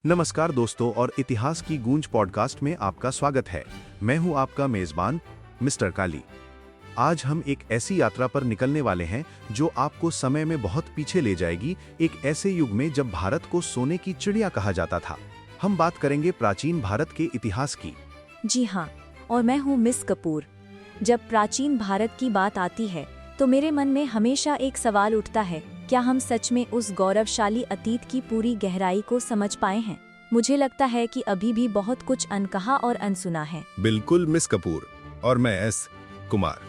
नमस्कार दोस्तों और इतिहास की गूंज पॉडकास्ट में आपका स्वागत है। मैं हूं आपका मेजबान मिस्टर काली। आज हम एक ऐसी यात्रा पर निकलने वाले हैं जो आपको समय में बहुत पीछे ले जाएगी, एक ऐसे युग में जब भारत को सोने की चिड़िया कहा जाता था। हम बात करेंगे प्राचीन भारत के इतिहास की। जी हाँ, और मैं हूँ मिस कपूर। जब प्राचीन भारत की बात आती है तो मेरे मन में हमेशा एक सवाल उठता है, क्या हम सच में उस गौरवशाली अतीत की पूरी गहराई को समझ पाए हैं? मुझे लगता है कि अभी भी बहुत कुछ अनकहा और अनसुना है। बिल्कुल मिस कपूर। और मैं एस कुमार।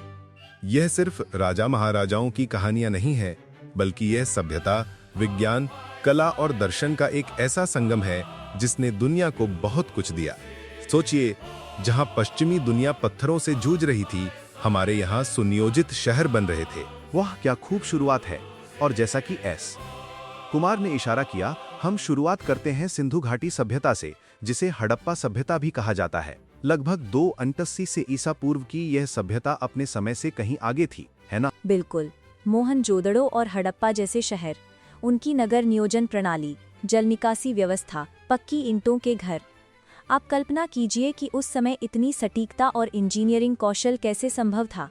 यह सिर्फ राजा महाराजाओं की कहानियां नहीं है, बल्कि यह सभ्यता, विज्ञान, कला और दर्शन का एक ऐसा संगम है जिसने दुनिया को बहुत कुछ दिया। सोचिए, जहां पश्चिमी दुनिया पत्थरों से जूझ रही थी, हमारे यहाँ सुनियोजित शहर बन रहे थे। वाह, क्या खूब शुरुआत है। और जैसा कि एस कुमार ने इशारा किया, हम शुरुआत करते हैं सिंधु घाटी सभ्यता से, जिसे हड़प्पा सभ्यता भी कहा जाता है। लगभग 289 से ईसा पूर्व की यह सभ्यता अपने समय से कहीं आगे थी, है ना? बिल्कुल। मोहनजोदड़ो और हड़प्पा जैसे शहर, उनकी नगर नियोजन प्रणाली, जल निकासी व्यवस्था, पक्की ईंटों के घर। आप कल्पना कीजिए कि उस समय इतनी सटीकता और इंजीनियरिंग कौशल कैसे संभव था।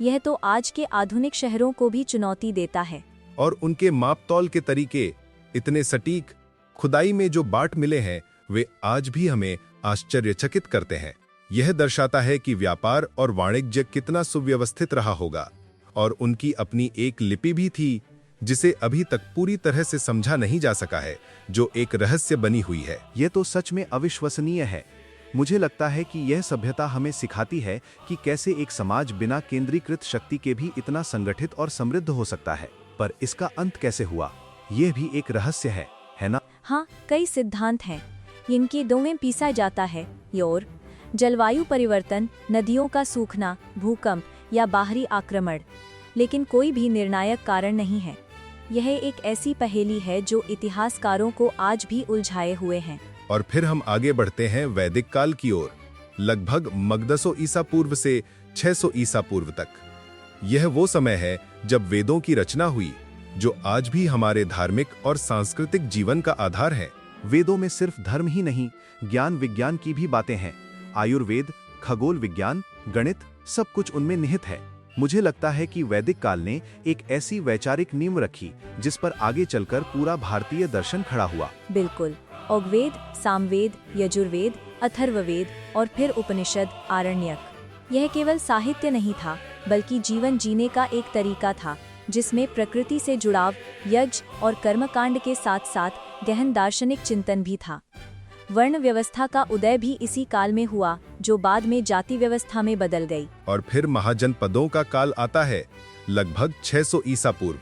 यह तो आज के आधुनिक शहरों को भी चुनौती देता है। और उनके मापतौल के तरीके इतने सटीक, खुदाई में जो बाट मिले हैं वे आज भी हमें आश्चर्यचकित करते हैं। यह दर्शाता है कि व्यापार और वाणिज्य कितना सुव्यवस्थित रहा होगा। और उनकी अपनी एक लिपि भी थी जिसे अभी तक पूरी तरह से समझा नहीं जा सका है, जो एक रहस्य बनी हुई है। यह तो सच में अविश्वसनीय है। मुझे लगता है कि यह सभ्यता हमें सिखाती है कि कैसे एक समाज बिना केंद्रीकृत शक्ति के भी इतना संगठित और समृद्ध हो सकता है। पर इसका अंत कैसे हुआ, यह भी एक रहस्य है ना? हाँ, कई सिद्धांत हैं। इनके दो में पीसा जाता है, और जलवायु परिवर्तन, नदियों का सूखना, भूकंप या बाहरी आक्रमण। लेकिन कोई भी निर्णायक कारण नहीं है। यह एक ऐसी पहेली है जो इतिहासकारों को आज भी उलझाए हुए हैं। और फिर हम आगे बढ़ते हैं वैदिक काल की ओर, लगभग मगधसो ईसा पूर्व से 600 ईसा पूर्व तक। यह वो समय है जब वेदों की रचना हुई, जो आज भी हमारे धार्मिक और सांस्कृतिक जीवन का आधार है। वेदों में सिर्फ धर्म ही नहीं, ज्ञान विज्ञान की भी बातें हैं। आयुर्वेद, खगोल विज्ञान, गणित, सब कुछ उनमें निहित है। मुझे लगता है कि वैदिक काल ने एक ऐसी वैचारिक नींव रखी जिस पर आगे चलकर पूरा भारतीय दर्शन खड़ा हुआ। बिल्कुल। ऋग्वेद, सामवेद, यजुर्वेद, अथर्ववेद और फिर उपनिषद, आरण्यक। यह केवल साहित्य नहीं था, बल्कि जीवन जीने का एक तरीका था, जिसमें प्रकृति से जुड़ाव, यज्ञ और कर्मकांड के साथ साथ गहन दार्शनिक चिंतन भी था। वर्ण व्यवस्था का उदय भी इसी काल में हुआ, जो बाद में जाति व्यवस्था में बदल गई। और फिर महाजनपदों का काल आता है, लगभग 600 ईसा पूर्व,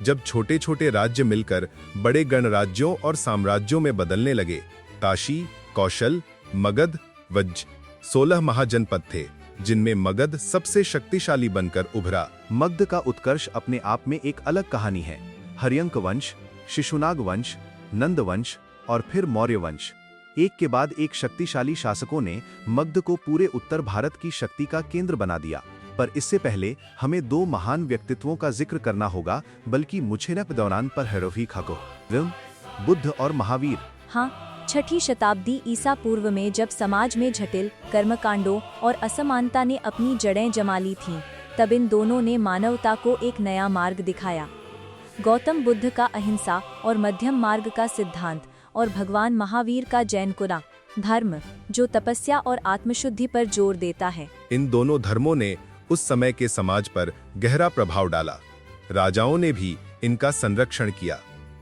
जब छोटे छोटे राज्य मिलकर बड़े गणराज्यों और साम्राज्यों में बदलने लगे। काशी, कौशल, मगध, वज्ज 16 महाजनपद थे, जिनमें मगध सबसे शक्तिशाली बनकर उभरा। मगध का उत्कर्ष अपने आप में एक अलग कहानी है। हर्यंक वंश, शिशुनाग वंश, नंद वंश और फिर मौर्य वंश, एक के बाद एक शक्तिशाली शासकों ने मगध को पूरे उत्तर भारत की शक्ति का केंद्र बना दिया। पर इससे पहले हमें दो महान व्यक्तित्वों का जिक्र करना होगा, बल्कि मुछेनप दौरान पर हेरोही खाको, बुद्ध और महावीर। हाँ, 6ठी शताब्दी ईसा पूर्व में जब समाज में जटिल कर्मकांडों और असमानता ने अपनी जड़ें जमा ली थीं, तब इन दोनों ने मानवता को एक नया मार्ग दिखाया। गौतम बुद्ध का अहिंसा और मध्यम मार्ग का सिद्धांत, और भगवान महावीर का जैनकुरा धर्म, जो तपस्या और आत्मशुद्धि पर जोर देता है। इन दोनों धर्मों ने उस समय के समाज पर गहरा प्रभाव डाला। राजाओं ने भी इनका संरक्षण किया।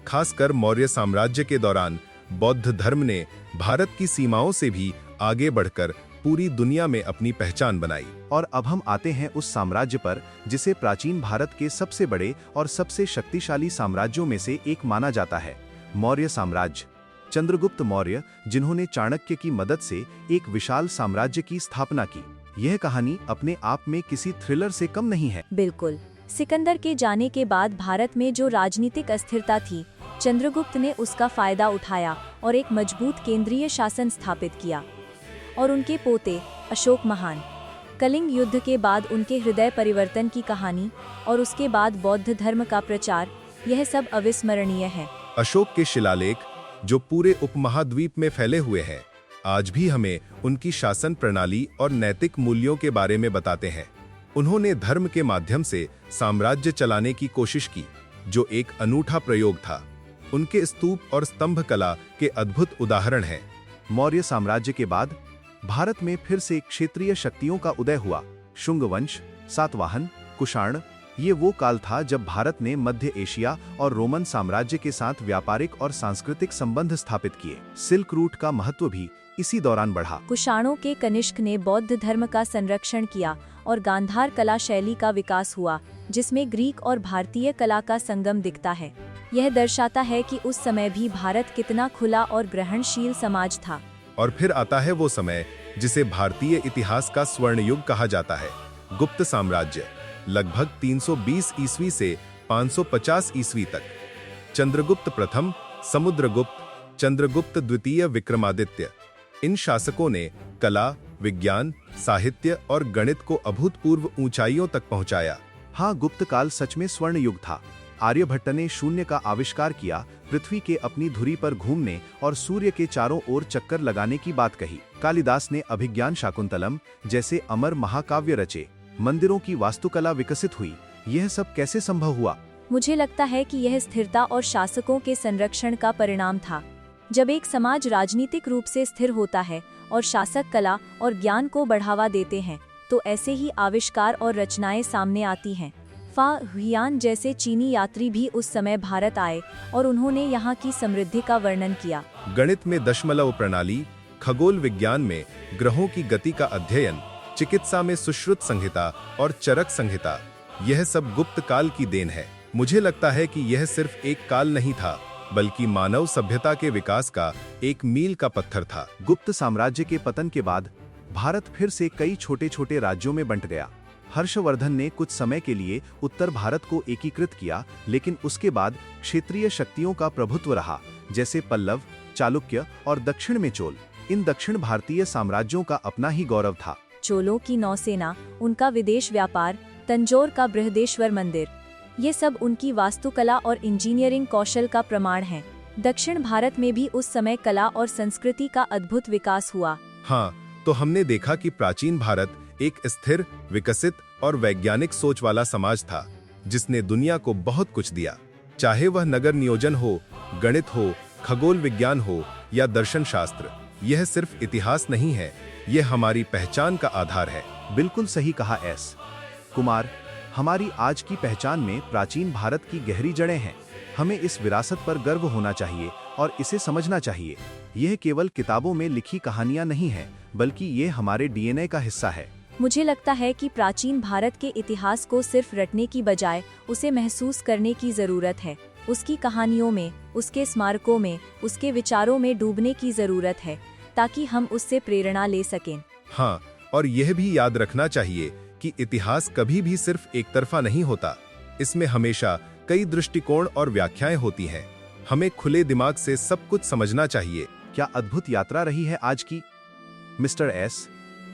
खासकर मौर्य साम्राज्य के दौरान बौद्ध धर्म ने भारत की सीमाओं से भी आगे बढ़कर पूरी दुनिया में अपनी पहचान बनाई। और अब हम आते हैं उस साम्राज्य पर जिसे प्राचीन भारत के सबसे बड़े और सबसे शक्तिशाली साम्राज्यों में से एक माना जाता है, मौर्य साम्राज्य। चंद्रगुप्त मौर्य, जिन्होंने चाणक्य की मदद से एक विशाल साम्राज्य की स्थापना की। यह कहानी अपने आप में किसी थ्रिलर से कम नहीं है। बिल्कुल। सिकंदर के जाने के बाद भारत में जो राजनीतिक अस्थिरता थी, चंद्रगुप्त ने उसका फायदा उठाया और एक मजबूत केंद्रीय शासन स्थापित किया। और उनके पोते अशोक महान, कलिंग युद्ध के बाद उनके हृदय परिवर्तन की कहानी और उसके बाद बौद्ध धर्म का प्रचार, यह सब अविस्मरणीय है। अशोक के शिलालेख जो पूरे उपमहाद्वीप में फैले हुए हैं, आज भी हमें उनकी शासन प्रणाली और नैतिक मूल्यों के बारे में बताते हैं। उन्होंने धर्म के माध्यम से साम्राज्य चलाने की कोशिश की, जो एक अनूठा प्रयोग था। उनके स्तूप और स्तंभ कला के अद्भुत उदाहरण हैं। मौर्य साम्राज्य के बाद भारत में फिर से क्षेत्रीय शक्तियों का उदय हुआ। शुंग वंश, सातवाहन, कुषाण, ये वो काल था जब भारत ने मध्य एशिया और रोमन साम्राज्य के साथ व्यापारिक और सांस्कृतिक संबंध स्थापित किए। सिल्क रूट का महत्व भी इसी दौरान बढ़ा। कुषाणों के कनिष्क ने बौद्ध धर्म का संरक्षण किया और गांधार कला शैली का विकास हुआ, जिसमें ग्रीक और भारतीय कला का संगम दिखता है। यह दर्शाता है कि उस समय भी भारत कितना खुला और ग्रहणशील समाज था। और फिर आता है वो समय जिसे भारतीय इतिहास का स्वर्ण युग कहा जाता है, गुप्त साम्राज्य, लगभग 320 ईस्वी से 550 ईस्वी तक। चंद्रगुप्त प्रथम, समुद्रगुप्त, चंद्रगुप्त द्वितीय, विक्रमादित्य, इन शासकों ने कला, विज्ञान, साहित्य और गणित को अभूतपूर्व ऊंचाइयों तक पहुंचाया। हाँ, गुप्त काल सच में स्वर्ण युग था। आर्यभट्ट ने शून्य का आविष्कार किया, पृथ्वी के अपनी धुरी पर घूमने और सूर्य के चारों ओर चक्कर लगाने की बात कही। कालिदास ने अभिज्ञान शाकुंतलम जैसे अमर महाकाव्य रचे। मंदिरों की वास्तुकला विकसित हुई। यह सब कैसे संभव हुआ? मुझे लगता है कि यह स्थिरता और शासकों के संरक्षण का परिणाम था। जब एक समाज राजनीतिक रूप से स्थिर होता है और शासक कला और ज्ञान को बढ़ावा देते हैं, तो ऐसे ही आविष्कार और रचनाएं सामने आती हैं। फा हुयान जैसे चीनी यात्री भी उस समय भारत आए और उन्होंने यहाँ की समृद्धि का वर्णन किया। गणित में दशमलव प्रणाली, खगोल विज्ञान में ग्रहों की गति का अध्ययन, चिकित्सा में सुश्रुत संहिता और चरक संहिता, यह सब गुप्त काल की देन है। मुझे लगता है कि यह सिर्फ एक काल नहीं था, बल्कि मानव सभ्यता के विकास का एक मील का पत्थर था। गुप्त साम्राज्य के पतन के बाद भारत फिर से कई छोटे छोटे राज्यों में बंट गया। हर्षवर्धन ने कुछ समय के लिए उत्तर भारत को एकीकृत किया, लेकिन उसके बाद क्षेत्रीय शक्तियों का प्रभुत्व रहा, जैसे पल्लव, चालुक्य और दक्षिण में चोल। इन दक्षिण भारतीय साम्राज्यों का अपना ही गौरव था। चोलों की नौसेना, उनका विदेश व्यापार, तंजौर का बृहदेश्वर मंदिर, ये सब उनकी वास्तुकला और इंजीनियरिंग कौशल का प्रमाण है। दक्षिण भारत में भी उस समय कला और संस्कृति का अद्भुत विकास हुआ। हाँ, तो हमने देखा कि प्राचीन भारत एक स्थिर, विकसित और वैज्ञानिक सोच वाला समाज था, जिसने दुनिया को बहुत कुछ दिया। चाहे वह नगर नियोजन हो, गणित हो, खगोल विज्ञान हो या दर्शन शास्त्र, यह सिर्फ इतिहास नहीं है, यह हमारी पहचान का आधार है। बिल्कुल सही कहा एस कुमार। हमारी आज की पहचान में प्राचीन भारत की गहरी जड़ें हैं। हमें इस विरासत पर गर्व होना चाहिए और इसे समझना चाहिए। यह केवल किताबों में लिखी कहानियां नहीं है, बल्कि ये हमारे डीएनए का हिस्सा है। मुझे लगता है कि प्राचीन भारत के इतिहास को सिर्फ रटने की बजाय उसे महसूस करने की जरूरत है। उसकी कहानियों में, उसके स्मारकों में, उसके विचारों में डूबने की जरूरत है, ताकि हम उससे प्रेरणा ले सकें। हाँ, और यह भी याद रखना चाहिए कि इतिहास कभी भी सिर्फ एक तरफा नहीं होता। इसमें हमेशा कई दृष्टिकोण और व्याख्याएं होती हैं। हमें खुले दिमाग से सब कुछ समझना चाहिए। क्या अद्भुत यात्रा रही है आज की। मिस्टर एस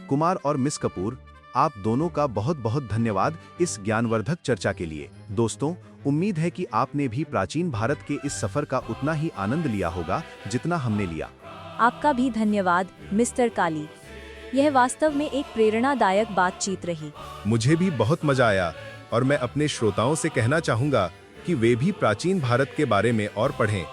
कुमार और मिस कपूर, आप दोनों का बहुत बहुत धन्यवाद इस ज्ञानवर्धक चर्चा के लिए। दोस्तों, उम्मीद है कि आपने भी प्राचीन भारत के इस सफर का उतना ही आनंद लिया होगा जितना हमने लिया। आपका भी धन्यवाद मिस्टर काली। यह वास्तव में एक प्रेरणादायक बातचीत रही। मुझे भी बहुत मजा आया और मैं अपने श्रोताओं से कहना चाहूंगा कि वे भी प्राचीन भारत के बारे में और पढ़ें,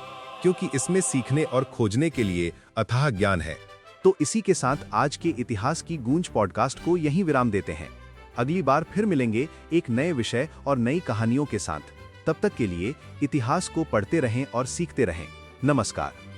क्योंकि इसमें सीखने और खोजने के लिए अथाह ज्ञान है। तो इसी के साथ आज के इतिहास की गूंज पॉडकास्ट को यहीं विराम देते हैं। अगली बार फिर मिलेंगे एक नए विषय और नई कहानियों के साथ। तब तक के लिए इतिहास को पढ़ते रहें और सीखते रहें। नमस्कार।